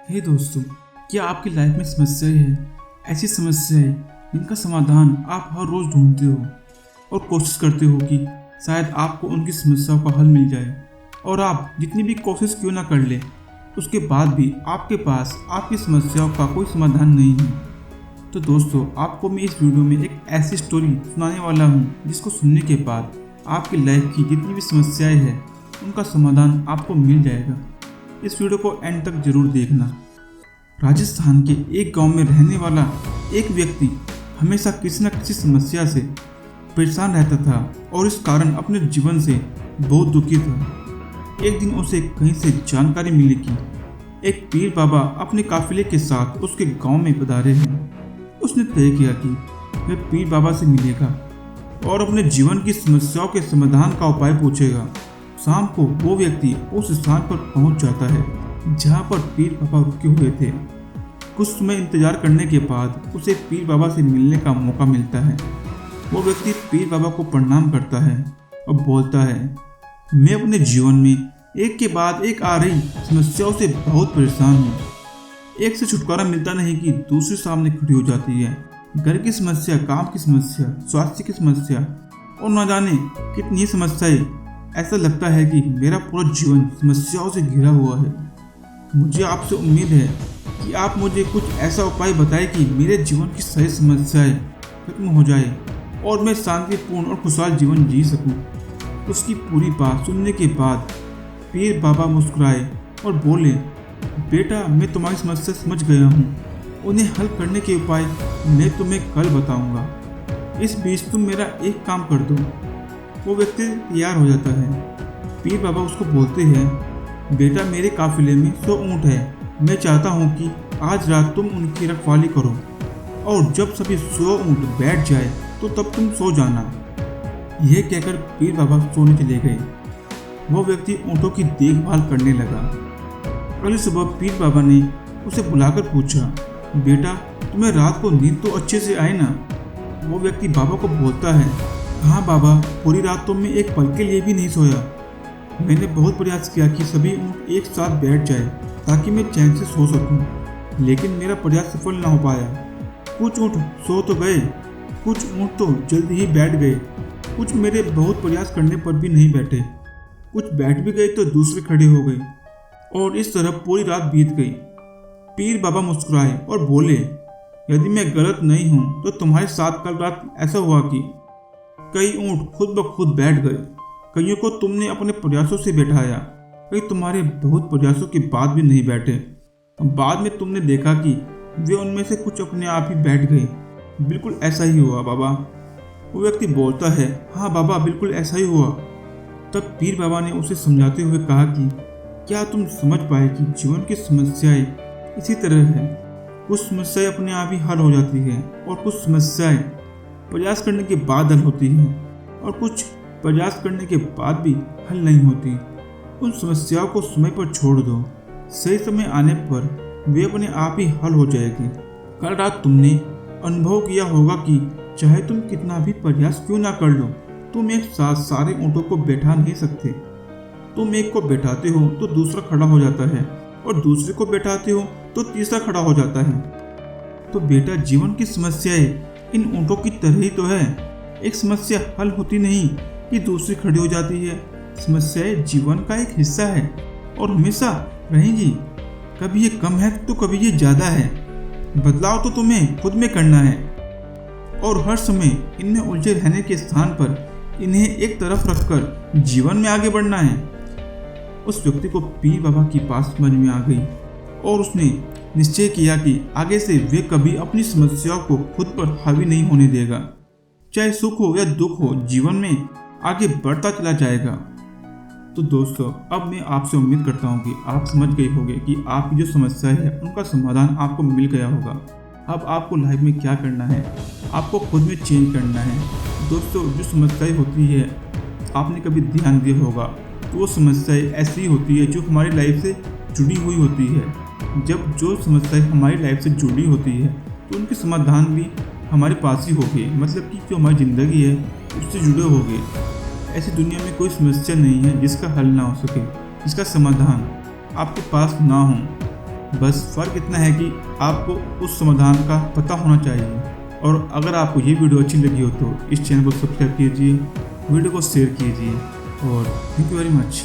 हे दोस्तों, क्या आपकी लाइफ में समस्याएं हैं? ऐसी समस्याएं जिनका समाधान आप हर रोज़ ढूंढते हो और कोशिश करते हो कि शायद आपको उनकी समस्याओं का हल मिल जाए, और आप जितनी भी कोशिश क्यों ना कर ले उसके बाद भी आपके पास आपकी समस्याओं का कोई समाधान नहीं है। तो दोस्तों, आपको मैं इस वीडियो में एक ऐसी स्टोरी सुनाने वाला हूँ जिसको सुनने के बाद आपकी लाइफ की जितनी भी समस्याएं हैं उनका समाधान आपको मिल जाएगा। इस वीडियो को एंड तक जरूर देखना। राजस्थान के एक गांव में रहने वाला एक व्यक्ति हमेशा किसी न किसी समस्या से परेशान रहता था और इस कारण अपने जीवन से बहुत दुखी था। एक दिन उसे कहीं से जानकारी मिली कि एक पीर बाबा अपने काफिले के साथ उसके गांव में पधारे हैं। उसने तय किया कि वह पीर बाबा से मिलेगा और अपने जीवन की समस्याओं के समाधान का उपाय पूछेगा। शाम को वो व्यक्ति उस स्थान पर पहुंच जाता है जहां पर पीर बाबा रुके हुए थे। कुछ समय इंतजार करने के बाद उसे पीर बाबा से मिलने का मौका मिलता है। वो व्यक्ति पीर बाबा को प्रणाम करता है और बोलता है, मैं अपने जीवन में एक के बाद एक आ रही समस्याओं से बहुत परेशान हूँ। एक से छुटकारा मिलता नहीं कि दूसरी सामने खड़ी हो जाती है। घर की समस्या, काम की समस्या, स्वास्थ्य की समस्या और न जाने कितनी समस्याएं। ऐसा लगता है कि मेरा पूरा जीवन समस्याओं से घिरा हुआ है। मुझे आपसे उम्मीद है कि आप मुझे कुछ ऐसा उपाय बताएं कि मेरे जीवन की सारी समस्याएं खत्म हो जाए और मैं शांतिपूर्ण और खुशहाल जीवन जी सकूं। उसकी पूरी बात सुनने के बाद पीर बाबा मुस्कुराए और बोले, बेटा, मैं तुम्हारी समस्या समझ गया हूँ। उन्हें हल करने के उपाय मैं तुम्हें कल बताऊँगा। इस बीच तुम मेरा एक काम कर दो। वो व्यक्ति तैयार हो जाता है। पीर बाबा उसको बोलते हैं, बेटा, मेरे काफिले में 100 ऊँट है। मैं चाहता हूँ कि आज रात तुम उनकी रखवाली करो और जब सभी 100 ऊँट बैठ जाए तो तब तुम सो जाना। यह कहकर पीर बाबा सोने चले गए। वो व्यक्ति ऊँटों की देखभाल करने लगा। अगली सुबह पीर बाबा ने उसे बुलाकर पूछा, बेटा, तुम्हें रात को नींद तो अच्छे से आए ना? वो व्यक्ति बाबा को बोलता है, हाँ बाबा, पूरी रात तो मैं एक पल के लिए भी नहीं सोया। मैंने बहुत प्रयास किया कि सभी ऊँट एक साथ बैठ जाए ताकि मैं चैन से सो सकूं, लेकिन मेरा प्रयास सफल ना हो पाया। कुछ ऊँट सो तो गए, कुछ ऊँट तो जल्दी ही बैठ गए, कुछ मेरे बहुत प्रयास करने पर भी नहीं बैठे, कुछ बैठ भी गए तो दूसरे खड़े हो गए और इस तरह पूरी रात बीत गई। पीर बाबा मुस्कुराए और बोले, यदि मैं गलत नहीं हूँ तो तुम्हारे साथ कल रात ऐसा हुआ कि कई ऊँट खुद ब खुद बैठ गए, कईयों को तुमने अपने प्रयासों से बैठाया, कई तुम्हारे बहुत प्रयासों के बाद भी नहीं बैठे। बाद में तुमने देखा कि वे उनमें से कुछ अपने आप ही बैठ गए। बिल्कुल ऐसा ही हुआ बाबा। वो व्यक्ति बोलता है, हाँ बाबा, बिल्कुल ऐसा ही हुआ। तब पीर बाबा ने उसे समझाते हुए कहा कि क्या तुम समझ पाए कि जीवन की समस्याएं इसी तरह है। कुछ समस्याएं अपने आप ही हल हो जाती हैं और कुछ समस्याएं प्रयास करने के बाद हल होती हैं और कुछ प्रयास करने के बाद भी हल नहीं होती। उन समस्याओं को समय पर छोड़ दो, सही समय आने पर वे अपने आप ही हल हो जाएगी। कल रात तुमने अनुभव किया होगा कि चाहे तुम कितना भी प्रयास क्यों ना कर लो, तुम एक साथ सारे ऊँटों को बैठा नहीं सकते। तुम एक को बैठाते हो तो दूसरा खड़ा हो जाता है और दूसरे को बैठाते हो तो तीसरा खड़ा हो जाता है। तो बेटा, जीवन की समस्याएं इन ऊँटों की तरह ही तो है। एक समस्या हल होती नहीं कि दूसरी खड़ी हो जाती है। समस्याएं जीवन का एक हिस्सा है और हमेशा रहेंगी। कभी ये कम है तो कभी ये ज़्यादा है। बदलाव तो तुम्हें खुद में करना है और हर समय इनमें उलझे रहने के स्थान पर इन्हें एक तरफ रखकर जीवन में आगे बढ़ना है। उस व्यक्ति को पीर बाबा की बात समझ में आ गई और उसने निश्चय किया कि आगे से वे कभी अपनी समस्याओं को खुद पर हावी नहीं होने देगा। चाहे सुख हो या दुख हो, जीवन में आगे बढ़ता चला जाएगा। तो दोस्तों, अब मैं आपसे उम्मीद करता हूँ कि आप समझ गए होंगे कि आपकी जो समस्या है उनका समाधान आपको मिल गया होगा। अब आपको लाइफ में क्या करना है, आपको खुद में चेंज करना है। दोस्तों, जो समस्याएं होती है, आपने कभी ध्यान दिया होगा तो वो समस्याएं ऐसी होती है जो हमारी लाइफ से जुड़ी हुई होती है। जब जो समस्याएं हमारी लाइफ से जुड़ी होती है तो उनके समाधान भी हमारे पास ही होंगे, मतलब कि जो हमारी ज़िंदगी है उससे जुड़े होंगे। ऐसी दुनिया में कोई समस्या नहीं है जिसका हल ना हो सके, जिसका समाधान आपके पास ना हो। बस फ़र्क इतना है कि आपको उस समाधान का पता होना चाहिए। और अगर आपको ये वीडियो अच्छी लगी हो तो इस चैनल को सब्सक्राइब कीजिए, वीडियो को शेयर कीजिए और थैंक यू वेरी मच।